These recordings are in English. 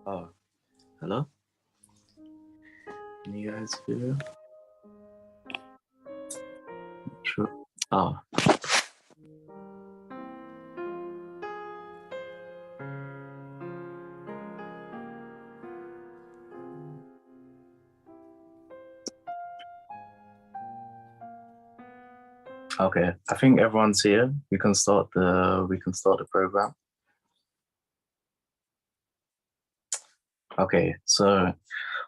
Oh, hello? Can you guys hear? Sure. Oh. Okay, I think everyone's here. We can start the program. Okay, so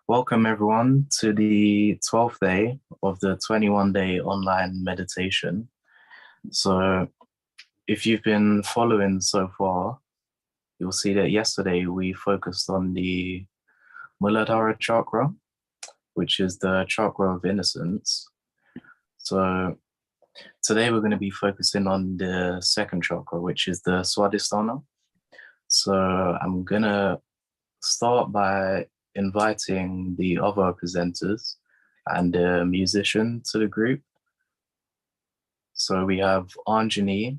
Welcome everyone to the 12th day of the 21-day online meditation. So if you've been following so far, you'll see that yesterday we focused on the Muladhara chakra, which is the chakra of innocence. So today we're going to be focusing on the second chakra, which is the Swadhishthana. So I'm going to start by inviting the other presenters and the musician to the group. So we have Anjani,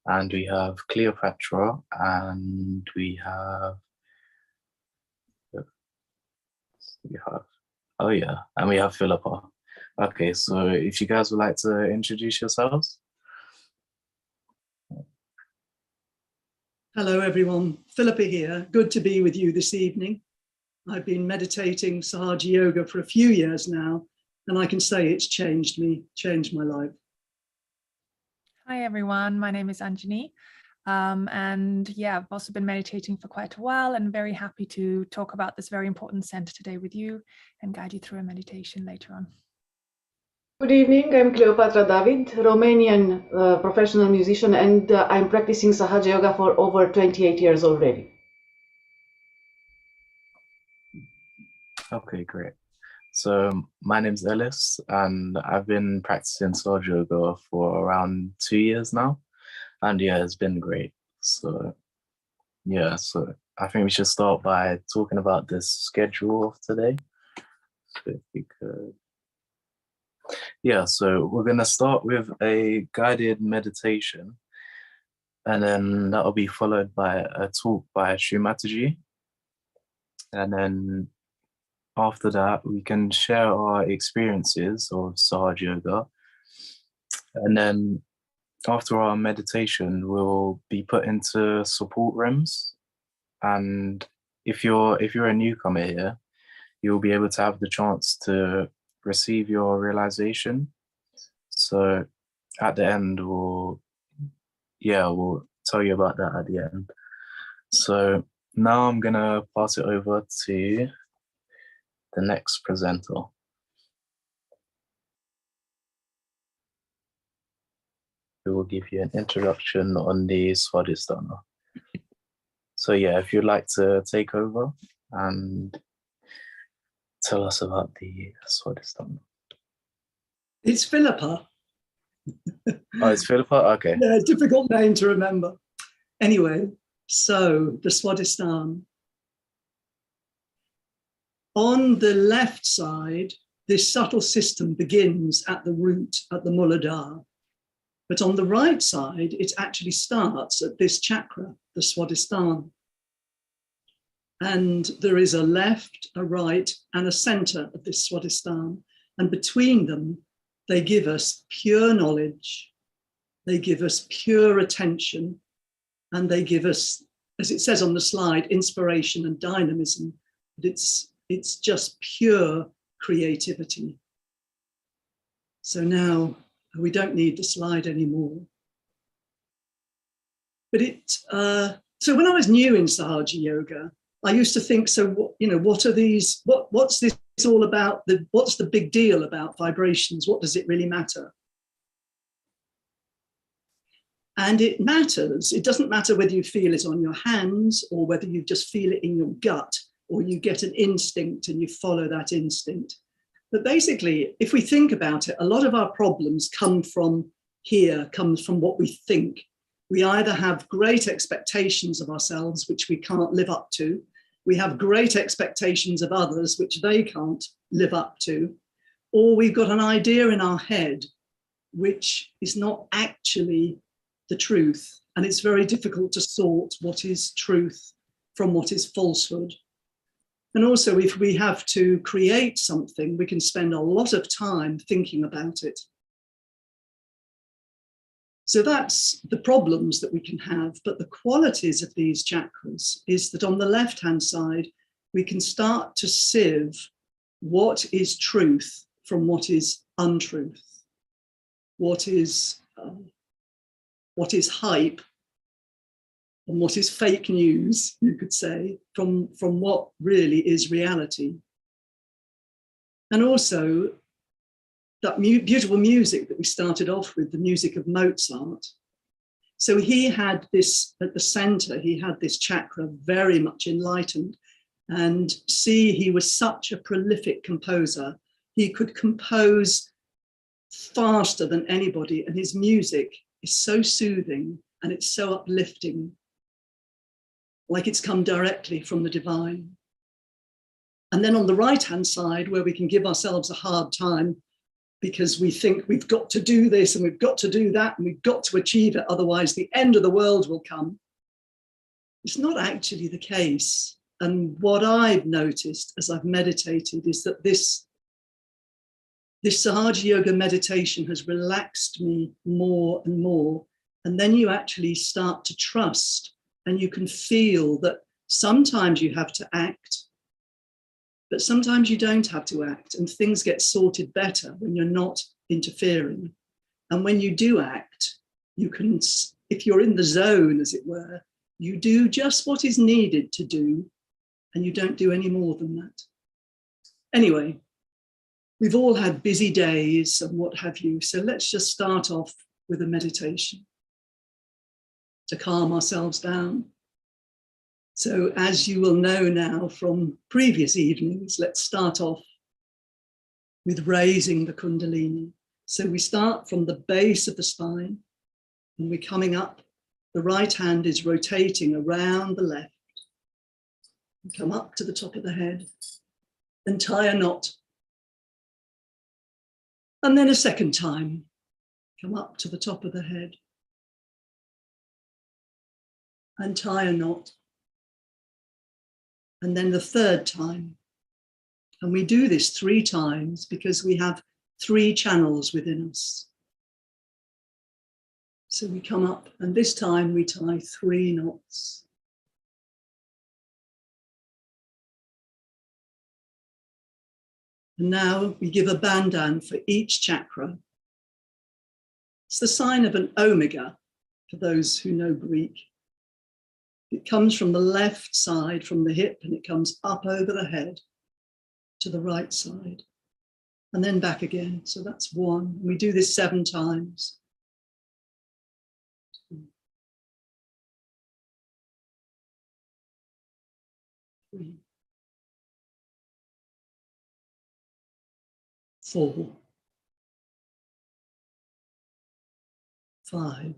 and we have Cleopatra, and we have Philippa. Okay, so if you guys would like to introduce yourselves. Hello everyone, Philippa here. Good to be with you this evening. I've been meditating Sahaja Yoga for a few years now, and I can say it's changed me, changed my life. Hi everyone, my name is Anjani, and yeah, I've also been meditating for quite a while and very happy to talk about this very important center today with you and guide you through a meditation later on. Good evening, I'm Cleopatra David, Romanian professional musician, and I'm practicing Sahaja Yoga for over 28 years already. Okay, great. So my name's Ellis, and I've been practicing Sahaja Yoga for around 2 years now. And yeah, it's been great. So yeah, so I think we should start by talking about the schedule of today. So if we could. Yeah, so we're going to start with a guided meditation, and then that'll be followed by a talk by Srimataji. And then after that, we can share our experiences of Sahaja Yoga. And then after our meditation, we'll be put into support rooms. And if you're a newcomer here, you'll be able to have the chance to receive your realization. So at the end, we'll tell you about that at the end. So now I'm gonna pass it over to the next presenter. Who will give you an introduction on the Swadhishthana. So yeah, if you'd like to take over and tell us about the Swadhishthana. It's Philippa. Oh, it's Philippa? Okay. Yeah, difficult name to remember. Anyway, so the Swadhisthana. On the left side, this subtle system begins at the root, at the Muladhara. But on the right side, it actually starts at this chakra, the Swadhisthana. And there is a left, a right, and a center of this Swadhisthana. And between them, they give us pure knowledge, they give us pure attention, and they give us, as it says on the slide, inspiration and dynamism. But it's just pure creativity. So now we don't need the slide anymore. But so when I was new in Sahaja Yoga, I used to think, so what are these? What's this all about? What's the big deal about vibrations? What does it really matter? And it matters. It doesn't matter whether you feel it on your hands or whether you just feel it in your gut, or you get an instinct and you follow that instinct. But basically, if we think about it, a lot of our problems come from what we think. We either have great expectations of ourselves, which we can't live up to. We have great expectations of others, which they can't live up to. Or we've got an idea in our head, which is not actually the truth. And it's very difficult to sort what is truth from what is falsehood. And also, if we have to create something, we can spend a lot of time thinking about it. So that's the problems that we can have. But the qualities of these chakras is that on the left-hand side, we can start to sieve what is truth from what is untruth, what is hype, and what is fake news, you could say, from what really is reality. And also that beautiful music that we started off with, the music of Mozart. So he had this, at the center, he had this chakra very much enlightened. And see, he was such a prolific composer. He could compose faster than anybody, and his music is so soothing and it's so uplifting, like it's come directly from the divine. And then on the right-hand side, where we can give ourselves a hard time because we think we've got to do this and we've got to do that and we've got to achieve it, otherwise the end of the world will come. It's not actually the case. And what I've noticed as I've meditated is that this Sahaja Yoga meditation has relaxed me more and more. And then you actually start to trust, and you can feel that sometimes you have to act, but sometimes you don't have to act, and things get sorted better when you're not interfering. And when you do act, you can, if you're in the zone, as it were, you do just what is needed to do, and you don't do any more than that. Anyway, we've all had busy days and what have you, so let's just start off with a meditation to calm ourselves down. So as you will know now from previous evenings, let's start off with raising the Kundalini. So we start from the base of the spine and we're coming up. The right hand is rotating around the left. We come up to the top of the head and tie a knot. And then a second time, come up to the top of the head and tie a knot. And then the third time. And we do this 3 times because we have 3 channels within us. So we come up, and this time we tie 3 knots. And now we give a bandan for each chakra. It's the sign of an omega, for those who know Greek. It comes from the left side, from the hip, and it comes up over the head to the right side, and then back again. So that's 1. We do this 7 times. 2, 3, 4, 5,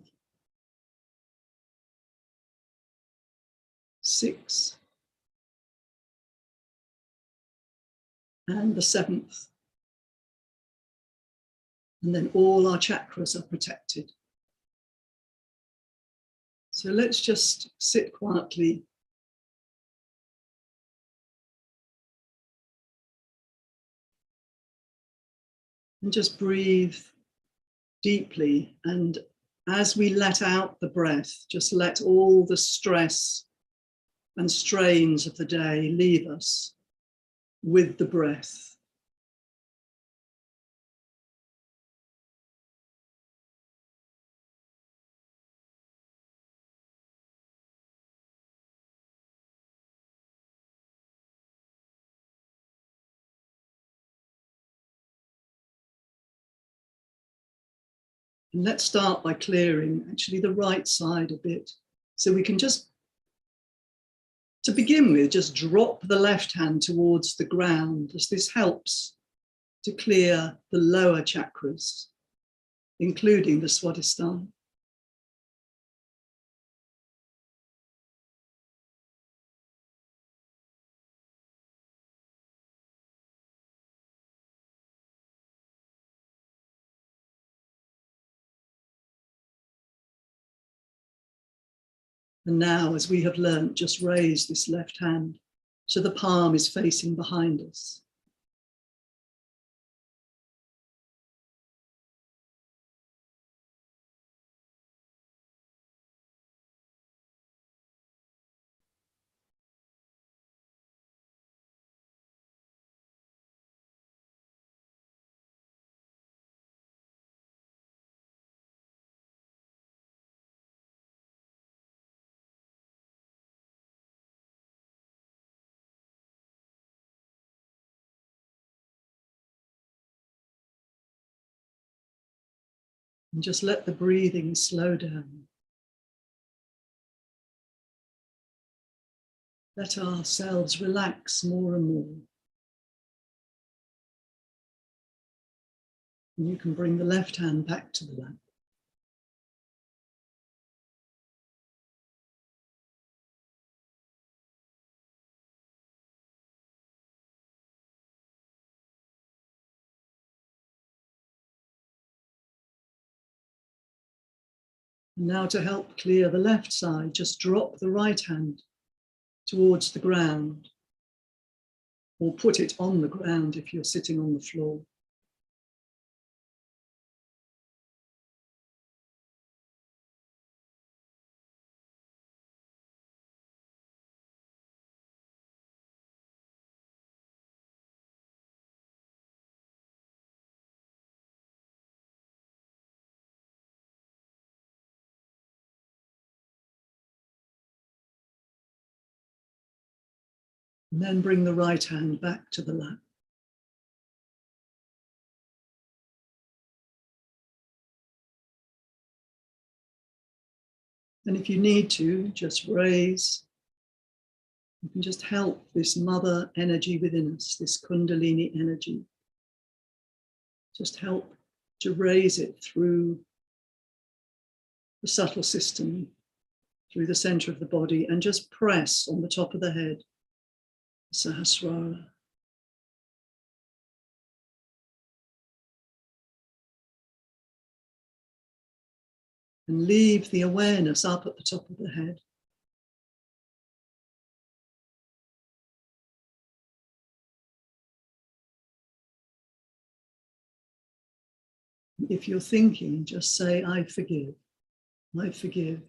6, and the 7th. And then all our chakras are protected. So let's just sit quietly. And just breathe deeply. And as we let out the breath, just let all the stress and strains of the day leave us with the breath. And let's start by clearing actually the right side a bit. So we can just, to begin with, just drop the left hand towards the ground, as this helps to clear the lower chakras, including the Swadhishthana. And now, as we have learnt, just raise this left hand so the palm is facing behind us. And just let the breathing slow down. Let ourselves relax more and more. And you can bring the left hand back to the lap. And now to help clear the left side, just drop the right hand towards the ground, or put it on the ground if you're sitting on the floor. And then bring the right hand back to the lap. And if you need to, just raise. You can just help this mother energy within us, this Kundalini energy. Just help to raise it through the subtle system, through the center of the body, and just press on the top of the head, Sahasrara. And leave the awareness up at the top of the head. If you're thinking, just say, I forgive, I forgive.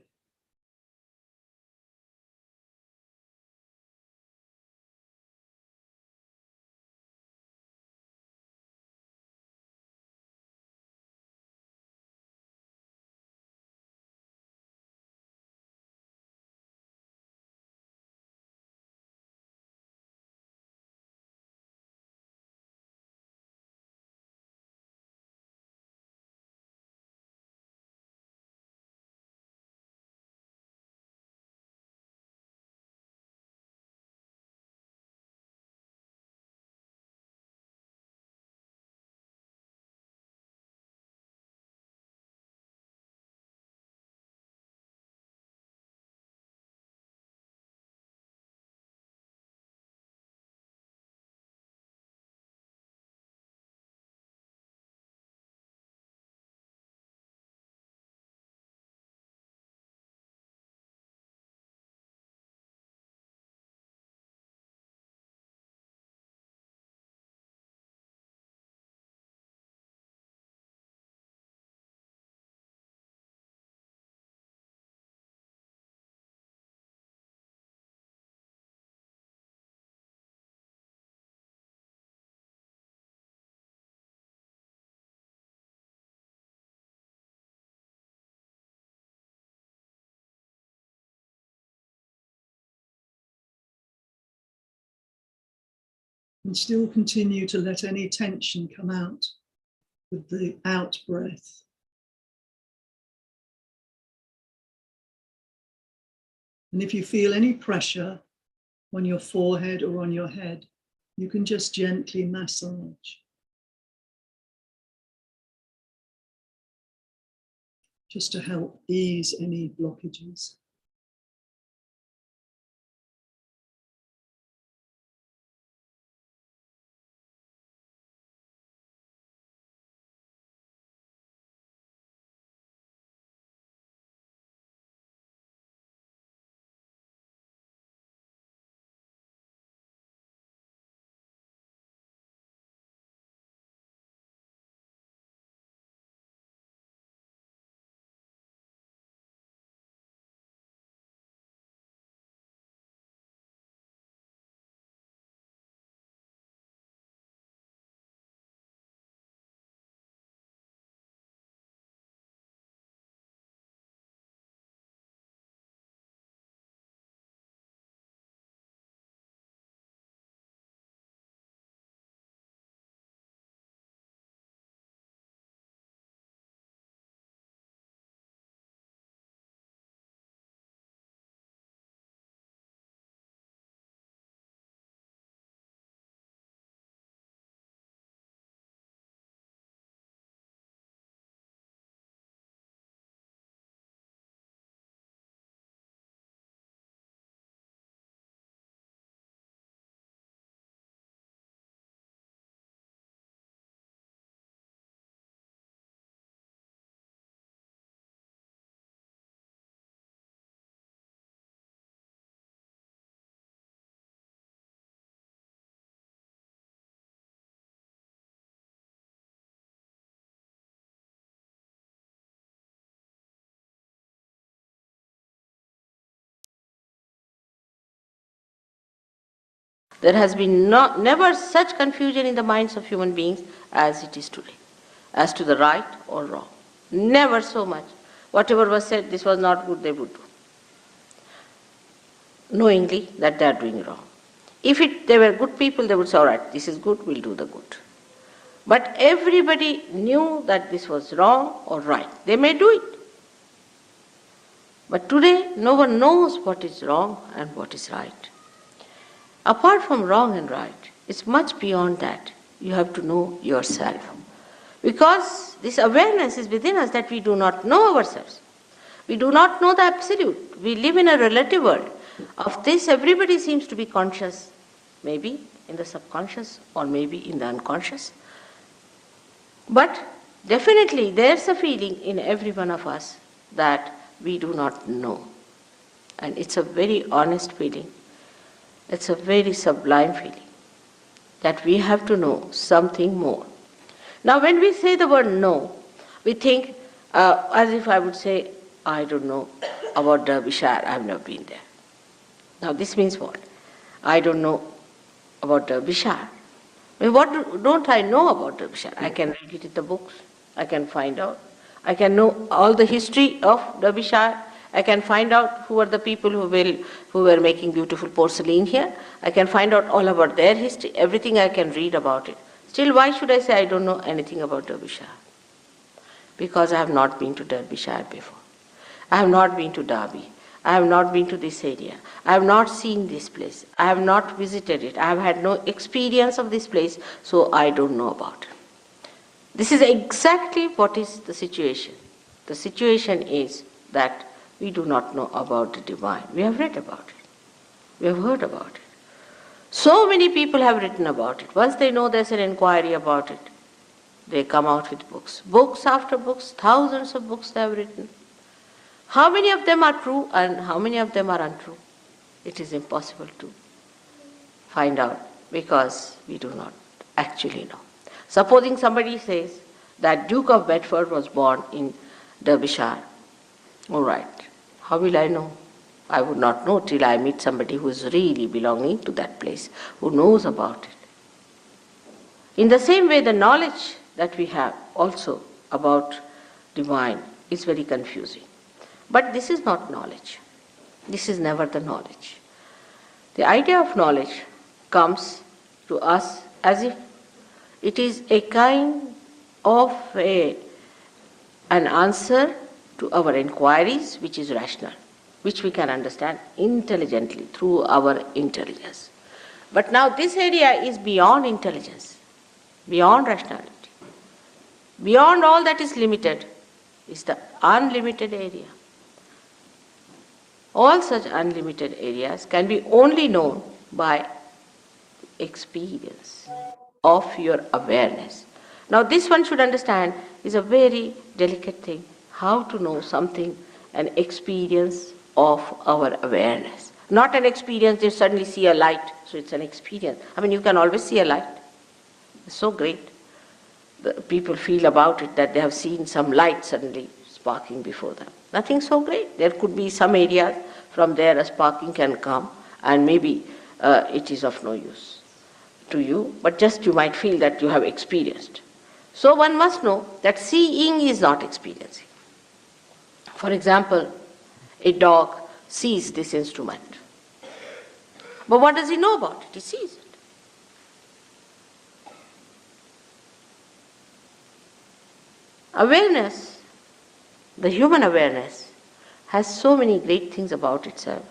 And still continue to let any tension come out with the out breath. And if you feel any pressure on your forehead or on your head, you can just gently massage. Just to help ease any blockages. There has been never such confusion in the minds of human beings as it is today, as to the right or wrong. Never so much. Whatever was said, this was not good, they would do, knowingly that they are doing wrong. If they were good people, they would say, all right, this is good, we'll do the good. But everybody knew that this was wrong or right. They may do it. But today, no one knows what is wrong and what is right. Apart from wrong and right, it's much beyond that. You have to know yourself. Because this awareness is within us that we do not know ourselves. We do not know the absolute. We live in a relative world. Of this, everybody seems to be conscious, maybe in the subconscious or maybe in the unconscious. But definitely there's a feeling in every one of us that we do not know. And it's a very honest feeling. It's a very sublime feeling that we have to know something more. Now when we say the word know, we think as if I would say, I don't know about Derbyshire, I've never been there. Now this means what? I don't know about Derbyshire. I mean, what don't I know about Derbyshire? I can read it in the books, I can find out. I can know all the history of Derbyshire. I can find out who are the people who were making beautiful porcelain here. I can find out all about their history, everything I can read about it. Still, why should I say I don't know anything about Derbyshire? Because I have not been to Derbyshire before. I have not been to Derby. I have not been to this area. I have not seen this place. I have not visited it. I have had no experience of this place, so I don't know about it. This is exactly what is the situation. The situation is that we do not know about the divine. We have read about it. We have heard about it. So many people have written about it. Once they know there's an inquiry about it, they come out with books. Books after books, thousands of books they have written. How many of them are true and how many of them are untrue? It is impossible to find out because we do not actually know. Supposing somebody says that Duke of Bedford was born in Derbyshire. All right, how will I know? I would not know till I meet somebody who is really belonging to that place, who knows about it. In the same way, the knowledge that we have also about divine is very confusing. But this is not knowledge. This is never the knowledge. The idea of knowledge comes to us as if it is a kind of an answer to our inquiries which is rational, which we can understand intelligently through our intelligence. But now this area is beyond intelligence, beyond rationality. Beyond all that is limited is the unlimited area. All such unlimited areas can be only known by experience of your awareness. Now this one should understand is a very delicate thing, how to know something, an experience of our awareness. Not an experience, you suddenly see a light, so it's an experience. I mean, you can always see a light. It's so great. The people feel about it that they have seen some light suddenly sparking before them. Nothing so great. There could be some areas from there a sparking can come and maybe it is of no use to you, but just you might feel that you have experienced. So one must know that seeing is not experiencing. For example, a dog sees this instrument. But what does he know about it? He sees it. Awareness, the human awareness, has so many great things about itself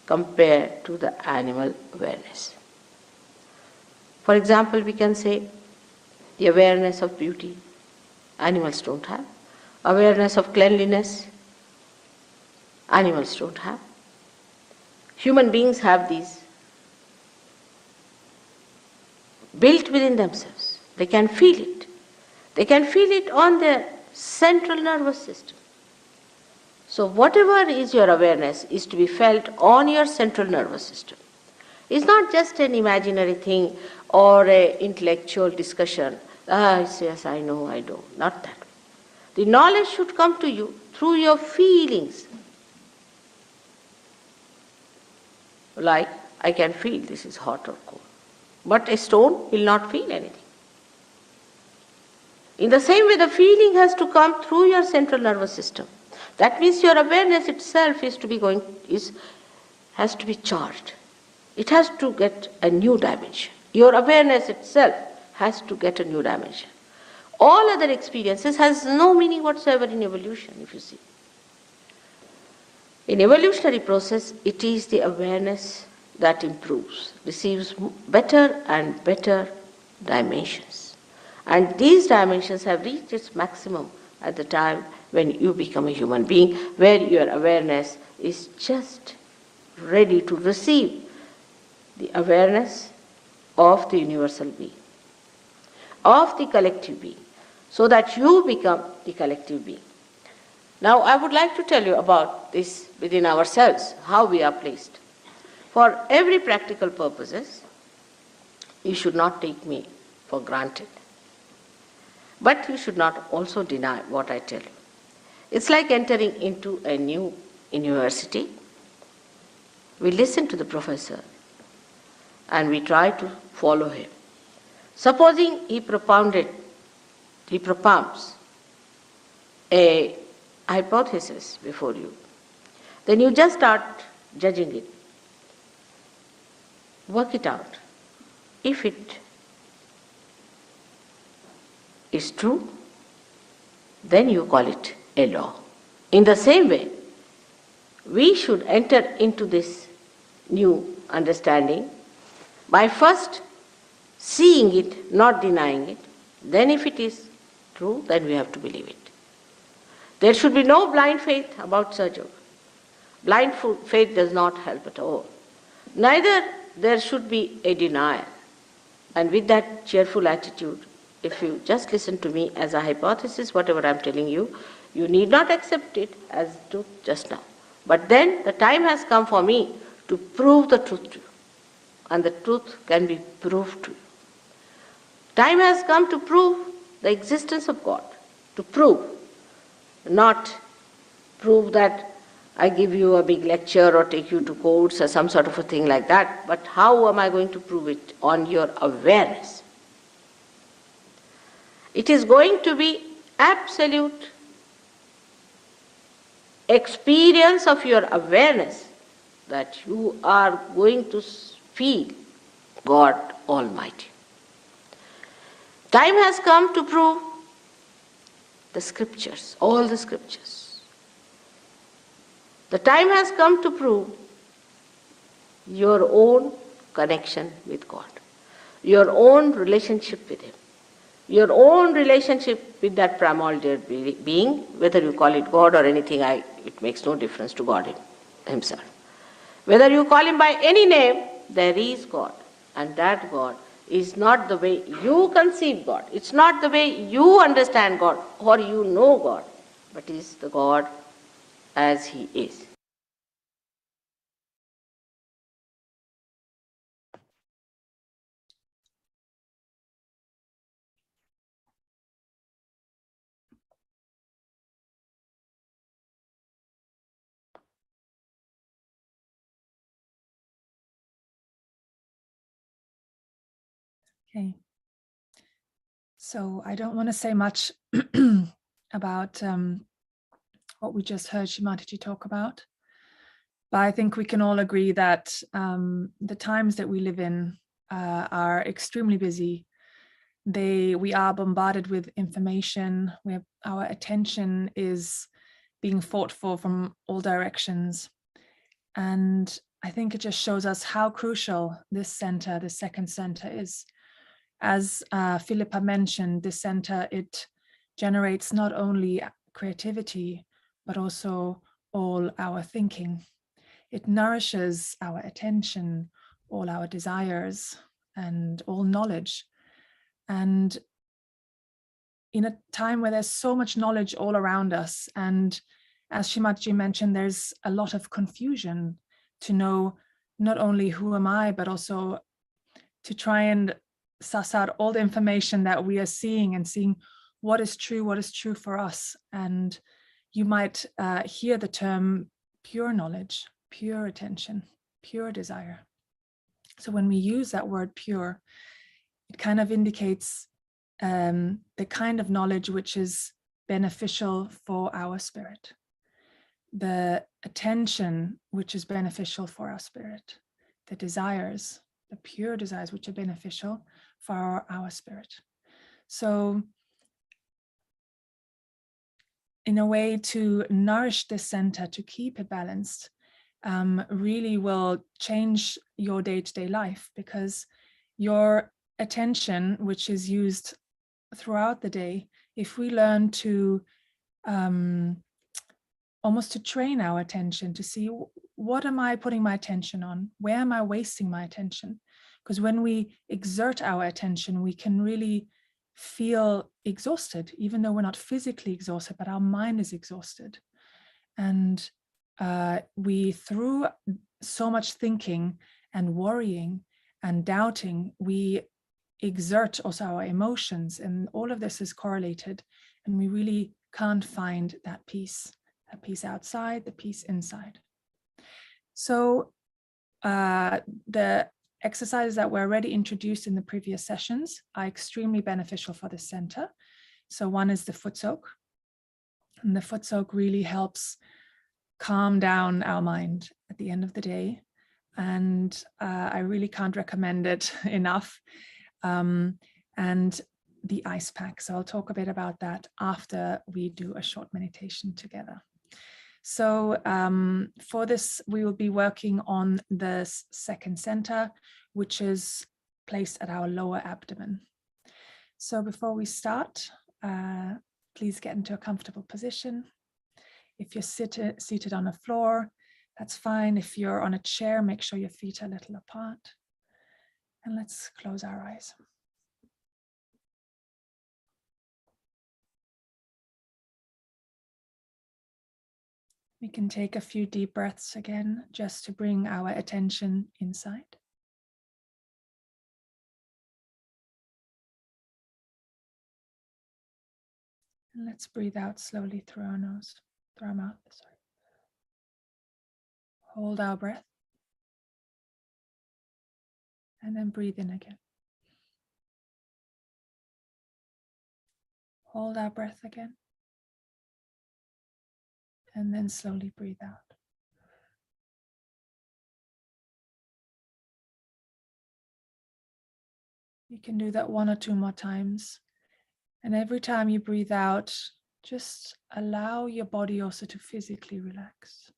compared to the animal awareness. For example, we can say the awareness of beauty, animals don't have. Awareness of cleanliness, animals don't have. Human beings have these built within themselves. They can feel it. They can feel it on their central nervous system. So whatever is your awareness is to be felt on your central nervous system. It's not just an imaginary thing or an intellectual discussion. Yes, I know, I know. Not that. The knowledge should come to you through your feelings. Like, I can feel this is hot or cold. But a stone will not feel anything. In the same way, the feeling has to come through your central nervous system. That means your awareness itself has to be charged. It has to get a new dimension. Your awareness itself has to get a new dimension. All other experiences has no meaning whatsoever in evolution, if you see. In evolutionary process, it is the awareness that improves, receives better and better dimensions. And these dimensions have reached its maximum at the time when you become a human being, where your awareness is just ready to receive the awareness of the universal being, of the collective being, so that you become the collective being. Now, I would like to tell you about this within ourselves, how we are placed. For every practical purposes, you should not take me for granted. But you should not also deny what I tell you. It's like entering into a new university. We listen to the professor and we try to follow him. Supposing he propounds a hypothesis before you, then you just start judging it. Work it out. If it is true, then you call it a law. In the same way, we should enter into this new understanding by first seeing it, not denying it. Then if it is true, then we have to believe it. There should be no blind faith about Sahaja. Blind faith does not help at all. Neither there should be a denial. And with that cheerful attitude, if you just listen to me as a hypothesis, whatever I am telling you, you need not accept it as truth just now. But then the time has come for me to prove the truth to you. And the truth can be proved to you. Time has come to prove the existence of God. To prove. Not prove that I give you a big lecture or take you to courts or some sort of a thing like that. But how am I going to prove it? On your awareness. It is going to be absolute experience of your awareness that you are going to feel God Almighty. Time has come to prove the scriptures, all the scriptures. The time has come to prove your own connection with God, your own relationship with Him, your own relationship with that primordial being, whether you call it God or anything, it makes no difference to God Himself. Whether you call Him by any name, there is God. And that God is not the way you conceive God. It's not the way you understand God or you know God, but is the God as He is. Okay. So I don't want to say much about what we just heard Shimataji talk about, but I think we can all agree that the times that we live in are extremely busy. We are bombarded with information. Our attention is being fought for from all directions. And I think it just shows us how crucial this center, the second center, is. As Philippa mentioned, this center, it generates not only creativity, but also all our thinking. It nourishes our attention, all our desires, and all knowledge. And in a time where there's so much knowledge all around us, and as Shimataji mentioned, there's a lot of confusion to know not only who am I, but also to try and suss out all the information that we are seeing and seeing what is true for us. And you might hear the term pure knowledge, pure attention, pure desire. So when we use that word pure, it kind of indicates the kind of knowledge which is beneficial for our spirit, the attention which is beneficial for our spirit, the desires, the pure desires which are beneficial for our spirit. So in a way, to nourish this center, to keep it balanced, really will change your day-to-day life, because your attention, which is used throughout the day, if we learn to almost to train our attention to see, what am I putting my attention on? Where am I wasting my attention? Because when we exert our attention, we can really feel exhausted, even though we're not physically exhausted, but our mind is exhausted. And we, through so much thinking and worrying and doubting, we exert also our emotions, and all of this is correlated, and we really can't find that peace outside, the peace inside. So the exercises that were already introduced in the previous sessions are extremely beneficial for the center. So one is the foot soak, and the foot soak really helps calm down our mind at the end of the day, and I really can't recommend it enough. And the ice pack. So I'll talk a bit about that after we do a short meditation together. So for this, we will be working on the second center, which is placed at our lower abdomen. So before we start, please get into a comfortable position. If you're seated on a floor, that's fine. If you're on a chair, make sure your feet are a little apart. And let's close our eyes. We can take a few deep breaths again, just to bring our attention inside. And let's breathe out slowly through our nose, through our mouth, sorry. Hold our breath. And then breathe in again. Hold our breath again. And then slowly breathe out. You can do that 1 or 2 more times. And every time you breathe out, just allow your body also to physically relax.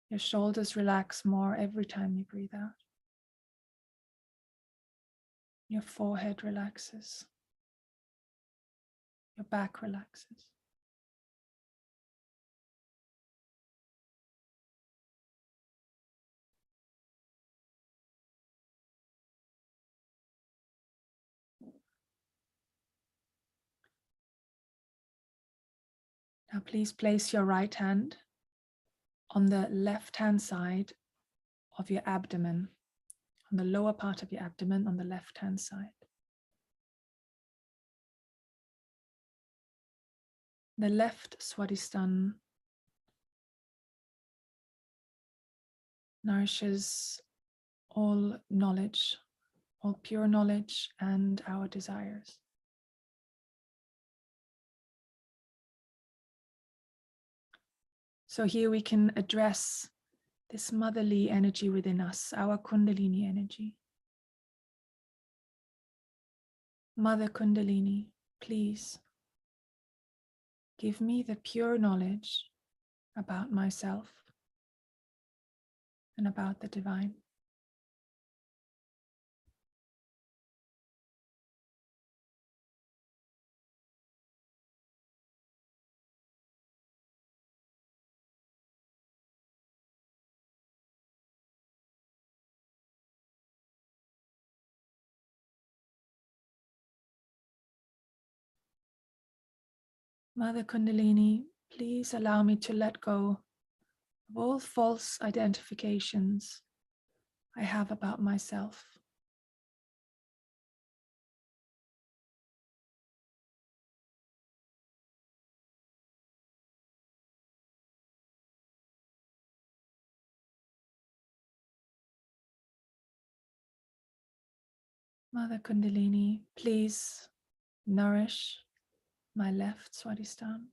Your shoulders relax more every time you breathe out. Your forehead relaxes. Your back relaxes. Now please place your right hand on the left-hand side of your abdomen, on the lower part of your abdomen on the left-hand side. The left Swadhishthana nourishes all knowledge, all pure knowledge and our desires. So here we can address this motherly energy within us, our Kundalini energy. Mother Kundalini, please give me the pure knowledge about myself and about the divine. Mother Kundalini, please allow me to let go of all false identifications I have about myself. Mother Kundalini, please nourish my left Swadhisthana.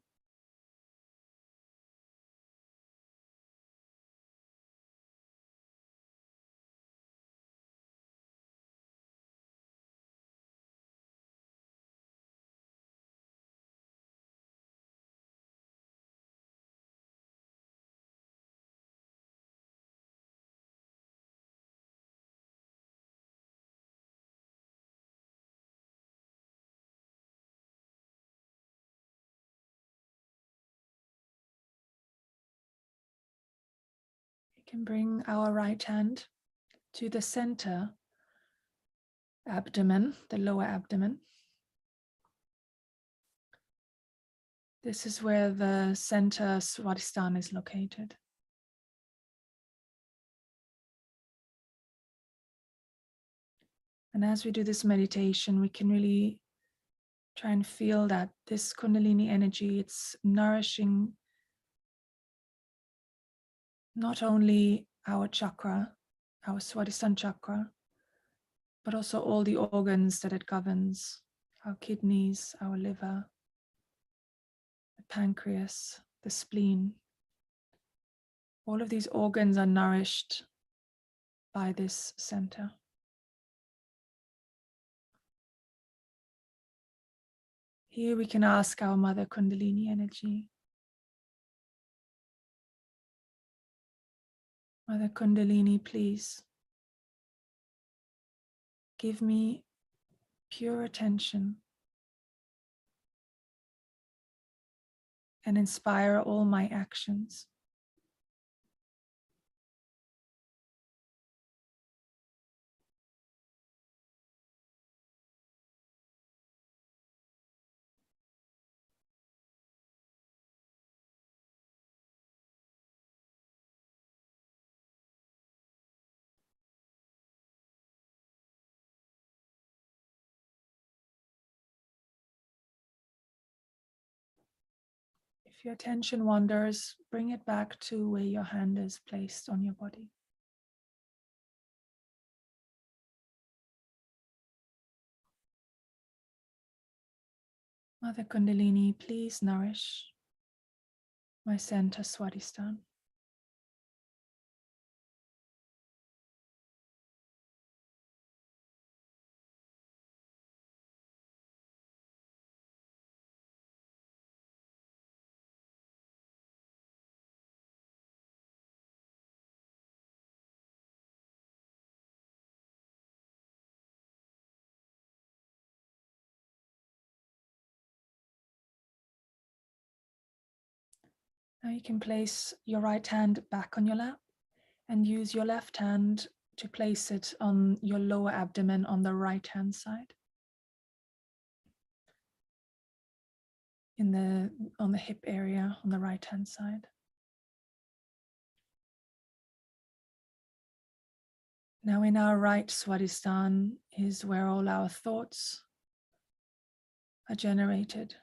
We can bring our right hand to the center abdomen, the lower abdomen. This is where the center Swadhisthana is located. And as we do this meditation, we can really try and feel that this Kundalini energy, it's nourishing not only our chakra, our Swadhisthana chakra, but also all the organs that it governs, our kidneys, our liver, the pancreas, the spleen. All of these organs are nourished by this center. Here we can ask our Mother Kundalini energy. Mother Kundalini, please give me pure attention and inspire all my actions. If your attention wanders, bring it back to where your hand is placed on your body. Mother Kundalini, please nourish my center Swadhisthana. Now you can place your right hand back on your lap and use your left hand to place it on your lower abdomen on the right hand side. On the hip area on the right hand side. Now in our right Swadhisthana is where all our thoughts are generated.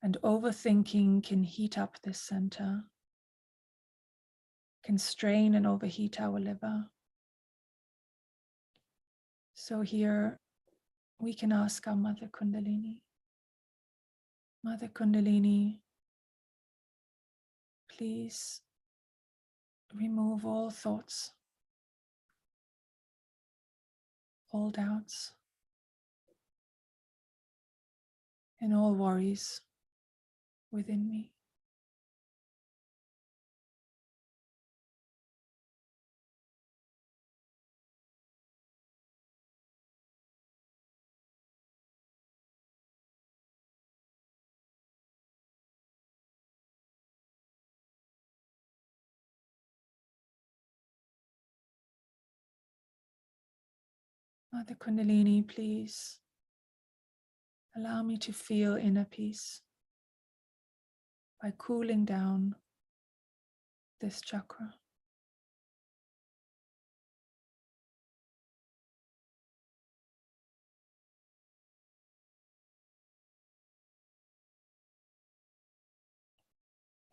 And overthinking can heat up this center, can strain and overheat our liver. So here we can ask our Mother Kundalini. Mother Kundalini, please remove all thoughts, all doubts, and all worries within me. Mother Kundalini, please allow me to feel inner peace by cooling down this chakra.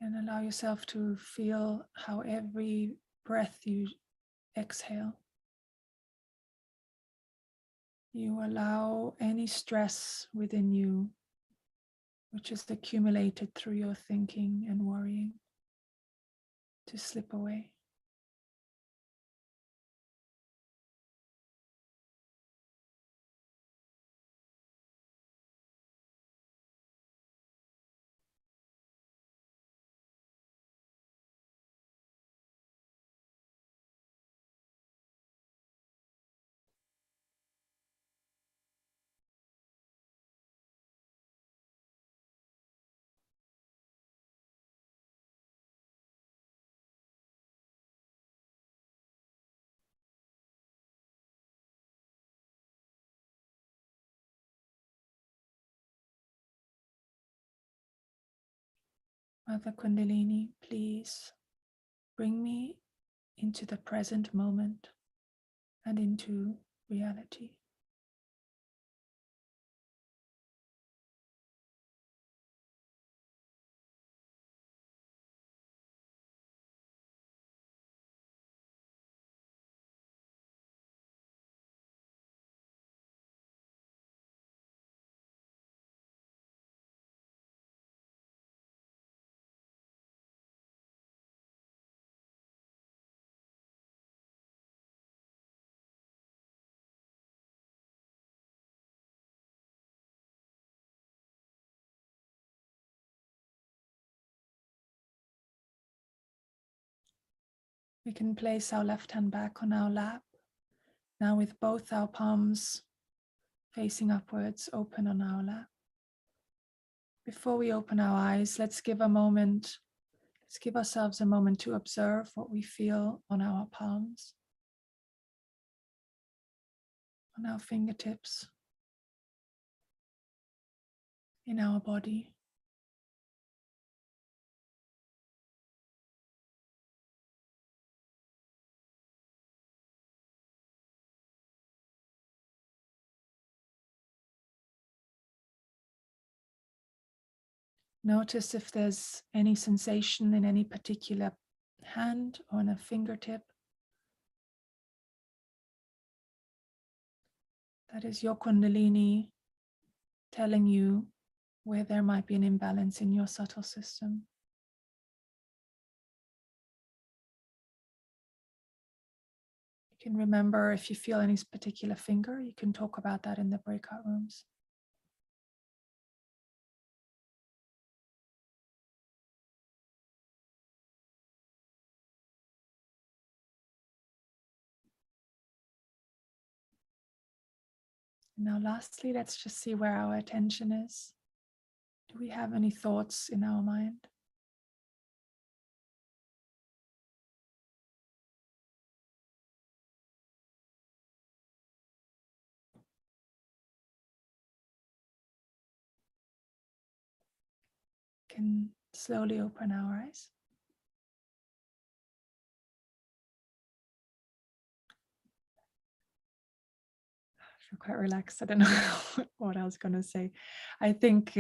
And allow yourself to feel how every breath you exhale you allow any stress within you, which is accumulated through your thinking and worrying, to slip away. Mother Kundalini, please bring me into the present moment and into reality. We can place our left hand back on our lap, now with both our palms facing upwards, open on our lap. Before we open our eyes, let's give ourselves a moment to observe what we feel on our palms, on our fingertips, in our body. Notice if there's any sensation in any particular hand or on a fingertip. That is your Kundalini telling you where there might be an imbalance in your subtle system. You can remember if you feel any particular finger, you can talk about that in the breakout rooms. Now lastly, let's just see where our attention is. Do we have any thoughts in our mind? Can slowly open our eyes. I feel quite relaxed. I don't know what I was going to say. I think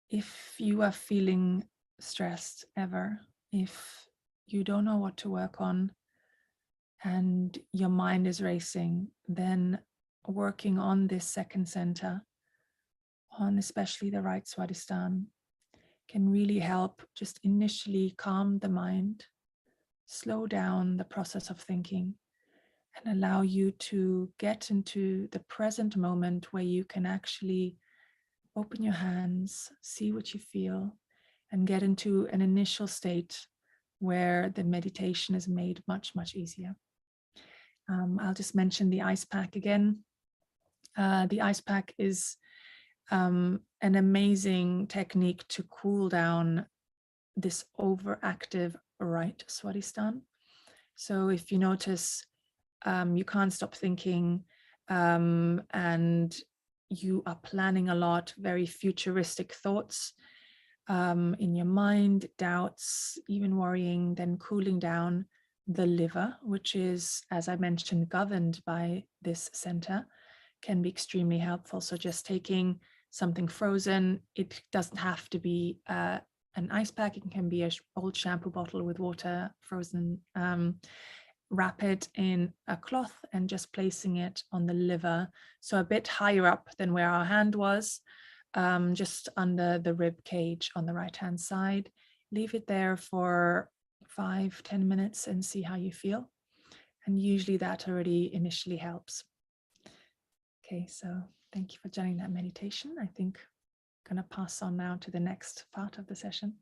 if you are feeling stressed ever, if you don't know what to work on and your mind is racing, then working on this second center, on especially the right Swadhishthana, can really help just initially calm the mind, slow down the process of thinking, and allow you to get into the present moment where you can actually open your hands, see what you feel, and get into an initial state where the meditation is made much, much easier. I'll just mention the ice pack again. The ice pack is an amazing technique to cool down this overactive right Swadhishthana. So if you notice you can't stop thinking and you are planning a lot, very futuristic thoughts in your mind, doubts, even worrying, then cooling down the liver, which is, as I mentioned, governed by this center, can be extremely helpful. So just taking something frozen, it doesn't have to be an ice pack, it can be an old shampoo bottle with water frozen, wrap it in a cloth and just placing it on the liver, so a bit higher up than where our hand was, just under the rib cage on the right hand side. Leave it there for 5-10 minutes and see how you feel. And usually that already initially helps. Okay, so thank you for joining that meditation. I think I'm going to pass on now to the next part of the session.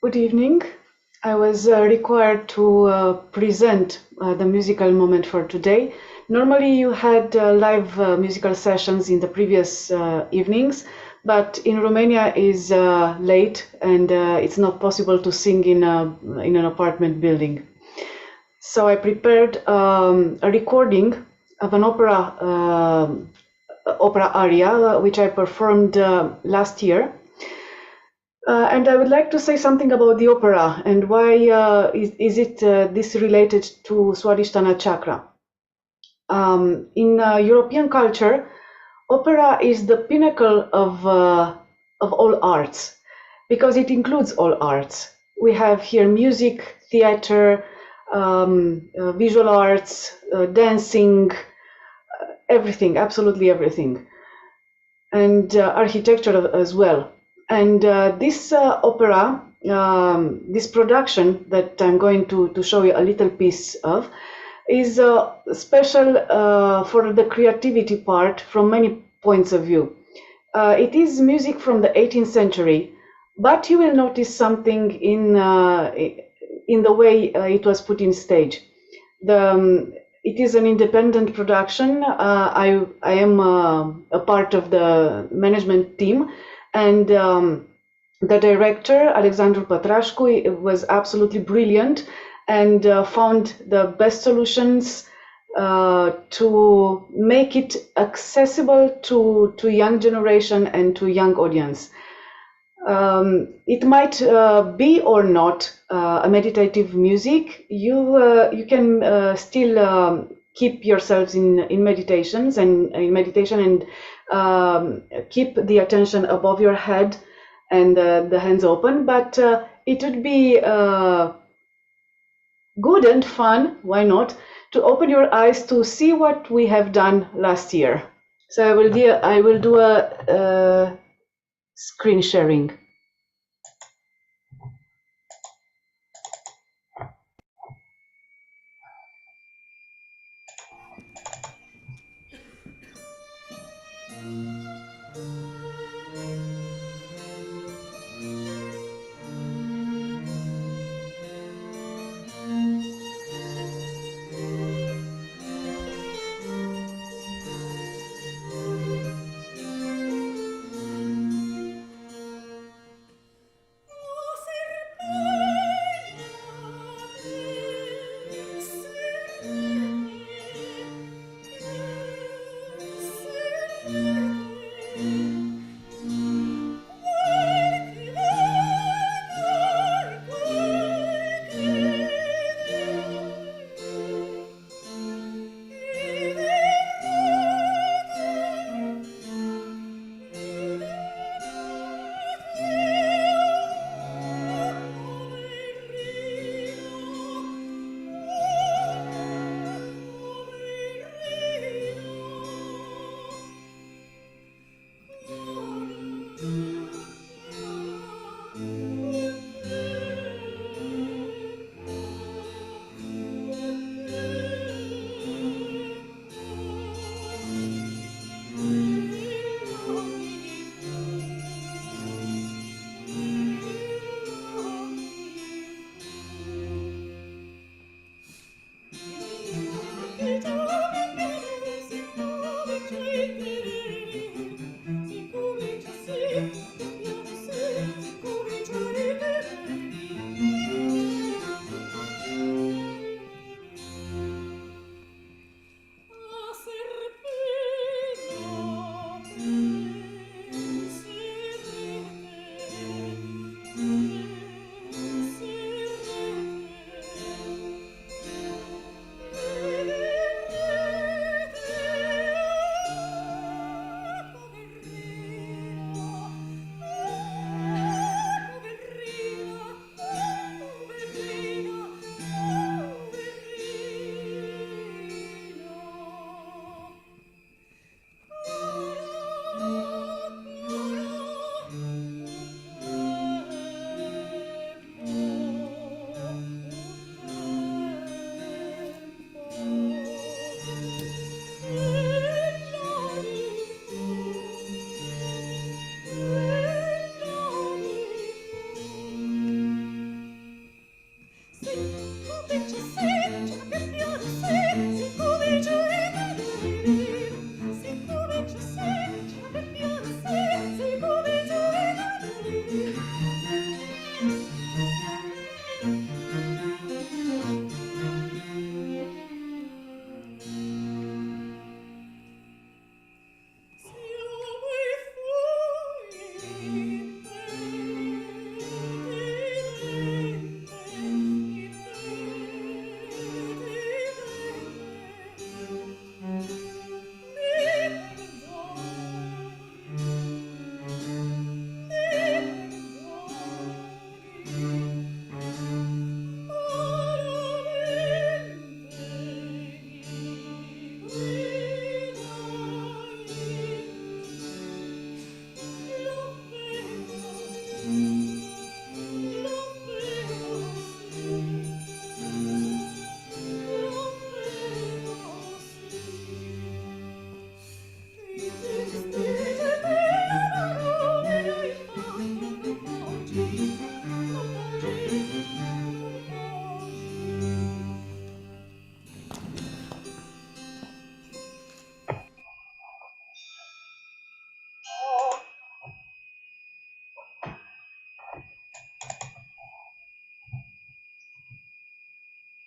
Good evening. I was required to present the musical moment for today. Normally you had live musical sessions in the previous evenings, but in Romania is late and it's not possible to sing in an apartment building. So I prepared a recording of an opera aria which I performed last year. And I would like to say something about the opera and why is it this related to Swadhishthana chakra. In European culture, opera is the pinnacle of all arts because it includes all arts. We have here music, theater, visual arts, dancing, everything, absolutely everything, and architecture as well. And this opera, this production that I'm going to show you a little piece of, is special for the creativity part from many points of view. It is music from the 18th century, but you will notice something in the way it was put in stage. It is an independent production. I am a part of the management team. And the director, Alexandru Pătrașcu, was absolutely brilliant and found the best solutions to make it accessible to young generation and to young audience. It might be or not a meditative music. You can still keep yourselves in meditations and in meditation and keep the attention above your head and the hands open, but it would be good and fun, why not, to open your eyes to see what we have done last year. So I will do a screen sharing.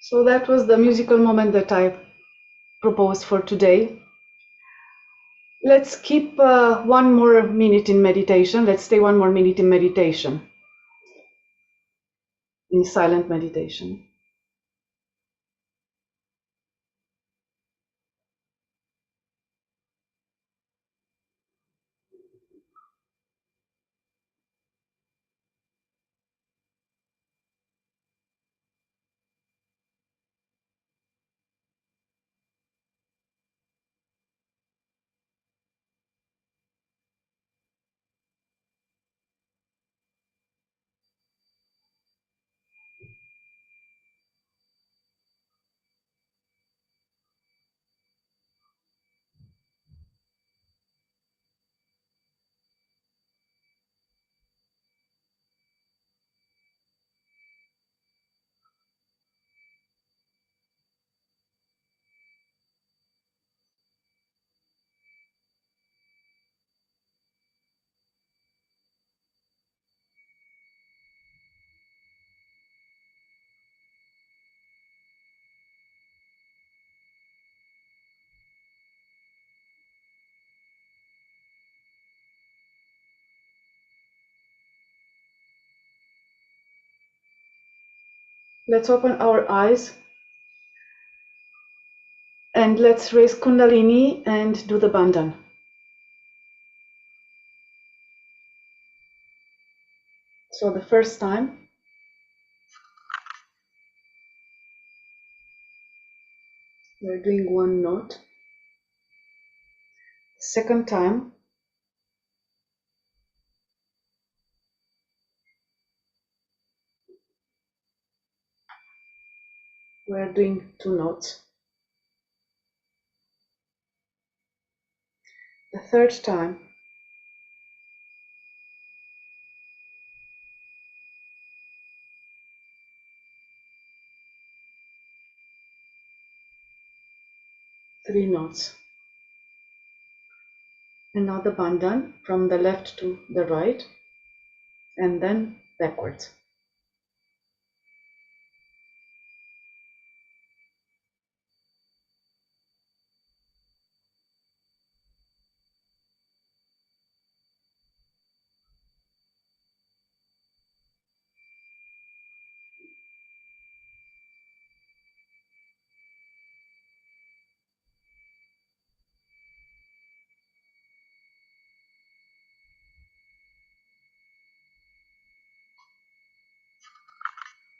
So that was the musical moment that I proposed for today. Let's keep 1 more minute in meditation. Let's stay 1 more minute in meditation, in silent meditation. Let's open our eyes and let's raise Kundalini and do the bandhan. So the first time, we're doing 1 knot. Second time, we're doing 2 knots. The third time, three knots. And now the bandhan from the left to the right and then backwards.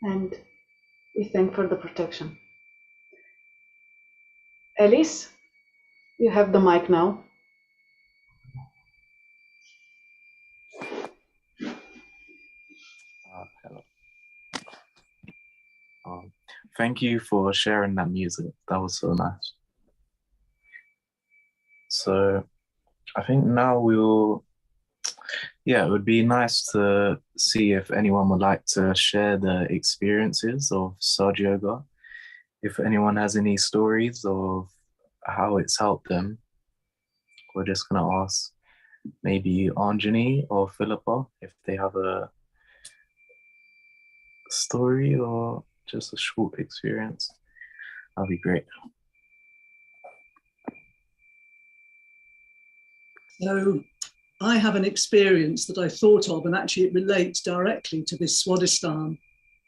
And we thank for the protection. Alice, you have the mic now. Hello. Thank you for sharing that music. That was so nice. So I think now it would be nice to see if anyone would like to share the experiences of Sahaja Yoga. If anyone has any stories of how it's helped them, we're just going to ask maybe Anjani or Philippa if they have a story or just a short experience. That'd be great. So I have an experience that I thought of, and actually it relates directly to this Swadhishthana,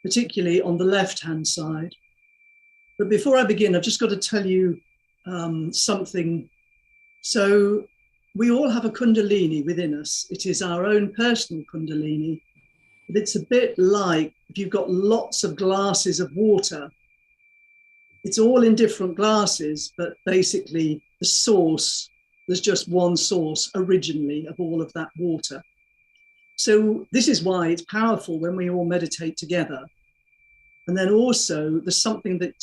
particularly on the left-hand side. But before I begin, I've just got to tell you something. So we all have a Kundalini within us. It is our own personal Kundalini. But it's a bit like if you've got lots of glasses of water. It's all in different glasses, but basically the source, there's just one source originally of all of that water. So this is why it's powerful when we all meditate together. And then also there's something that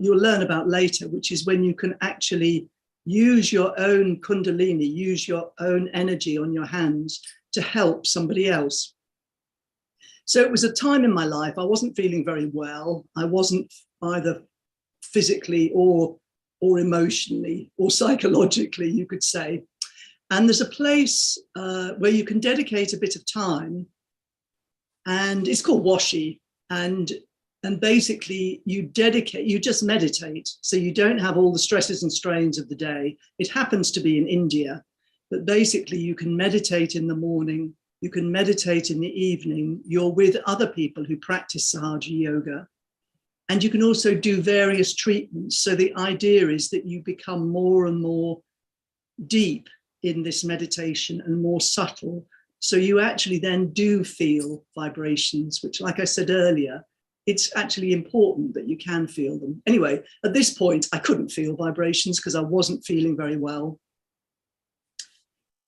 you'll learn about later, which is when you can actually use your own Kundalini, use your own energy on your hands to help somebody else. So it was a time in my life, I wasn't feeling very well. I wasn't either physically or emotionally or psychologically, you could say. And there's a place where you can dedicate a bit of time, and it's called Washi. And And basically you just meditate. So you don't have all the stresses and strains of the day. It happens to be in India, but basically you can meditate in the morning, you can meditate in the evening, you're with other people who practice Sahaja Yoga, and you can also do various treatments. So the idea is that you become more and more deep in this meditation and more subtle. So you actually then do feel vibrations, which, like I said earlier, it's actually important that you can feel them. Anyway, at this point, I couldn't feel vibrations because I wasn't feeling very well.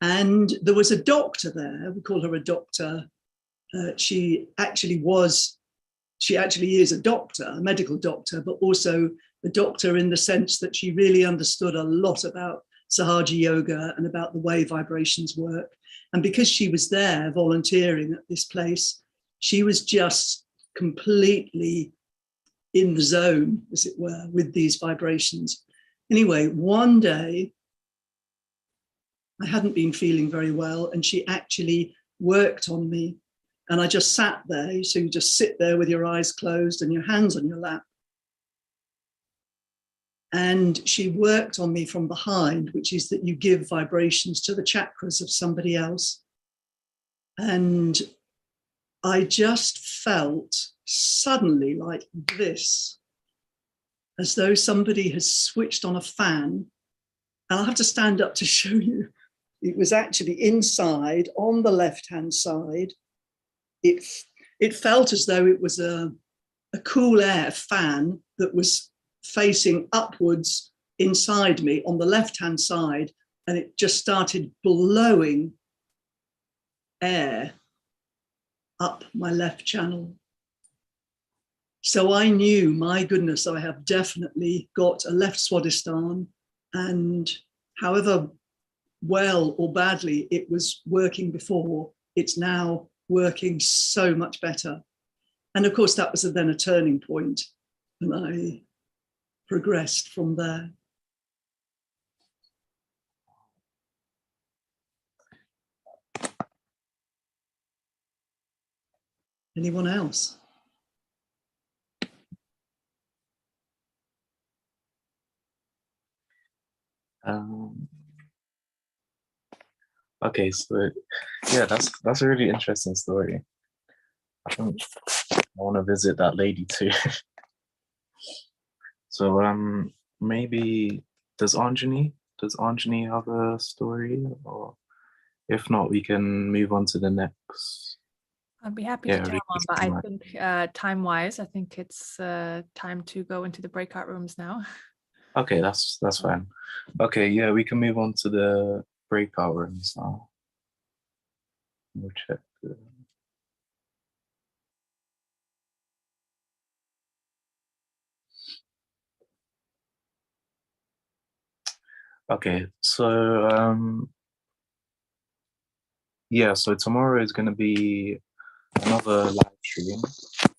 And there was a doctor there, we call her a doctor. She actually is a doctor, a medical doctor, but also a doctor in the sense that she really understood a lot about Sahaja Yoga and about the way vibrations work. And because she was there volunteering at this place, she was just completely in the zone, as it were, with these vibrations. Anyway, one day, I hadn't been feeling very well, and she actually worked on me. And I just sat there. So you just sit there with your eyes closed and your hands on your lap. And she worked on me from behind, which is that you give vibrations to the chakras of somebody else. And I just felt suddenly like this, as though somebody has switched on a fan. And I'll have to stand up to show you. It was actually inside on the left-hand side. It felt as though it was a cool air fan that was facing upwards inside me on the left-hand side, and it just started blowing air up my left channel. So I knew, my goodness, I have definitely got a left Swadhishthana, and however well or badly it was working before, it's now working so much better. And of course, that was then a turning point, and I progressed from there. Anyone else? Okay, so yeah, that's a really interesting story. I think I want to visit that lady too. So maybe does Anjani have a story, or if not, we can move on to the next. I'd be happy to tell one, but I think time-wise, I think it's time to go into the breakout rooms now. Okay, that's fine. Okay, yeah, we can move on to the breakout rooms now. We'll check the... Okay, so yeah, so tomorrow is going to be another live stream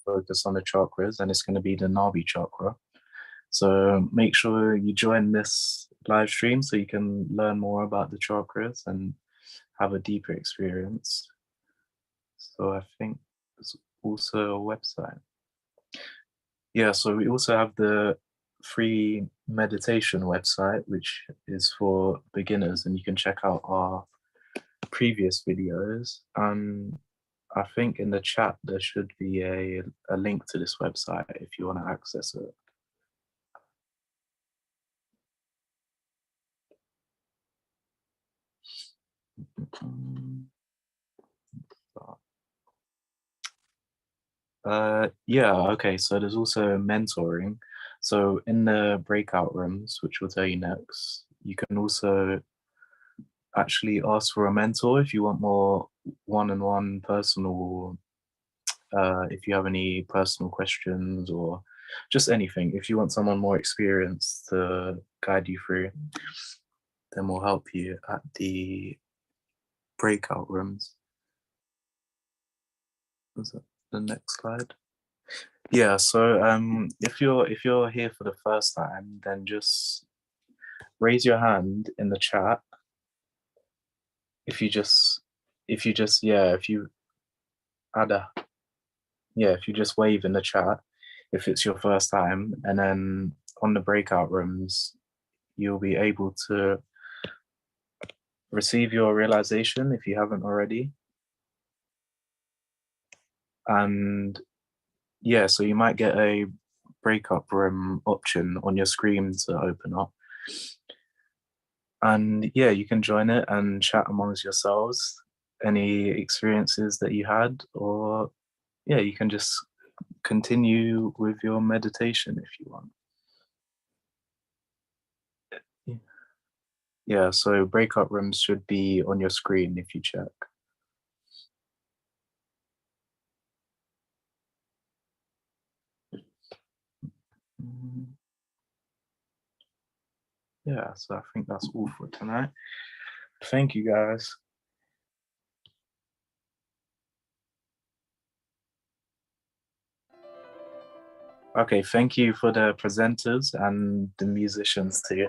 focused on the chakras, and it's going to be the Nabi chakra. So make sure you join this live stream so you can learn more about the chakras and have a deeper experience. So I think there's also a website. Yeah, so we also have the free meditation website, which is for beginners, and you can check out our previous videos. And I think in the chat there should be a link to this website if you want to access it. Yeah, okay, so there's also mentoring. So in the breakout rooms, which we'll tell you next, you can also actually ask for a mentor if you want more one-on-one personal, if you have any personal questions or just anything. If you want someone more experienced to guide you through, then we'll help you at the breakout rooms. Is that the next slide? Yeah, so if you're here for the first time, then just raise your hand in the chat. If you just wave in the chat. if it's your first time. And then on the breakout rooms, you'll be able to receive your realization if you haven't already. And yeah, so you might get a breakup room option on your screen to open up. And yeah, you can join it and chat amongst yourselves, any experiences that you had, or yeah, you can just continue with your meditation if you want. Yeah, so breakup rooms should be on your screen if you check. Yeah, so I think that's all for tonight. Thank you, guys. Okay, thank you for the presenters and the musicians too.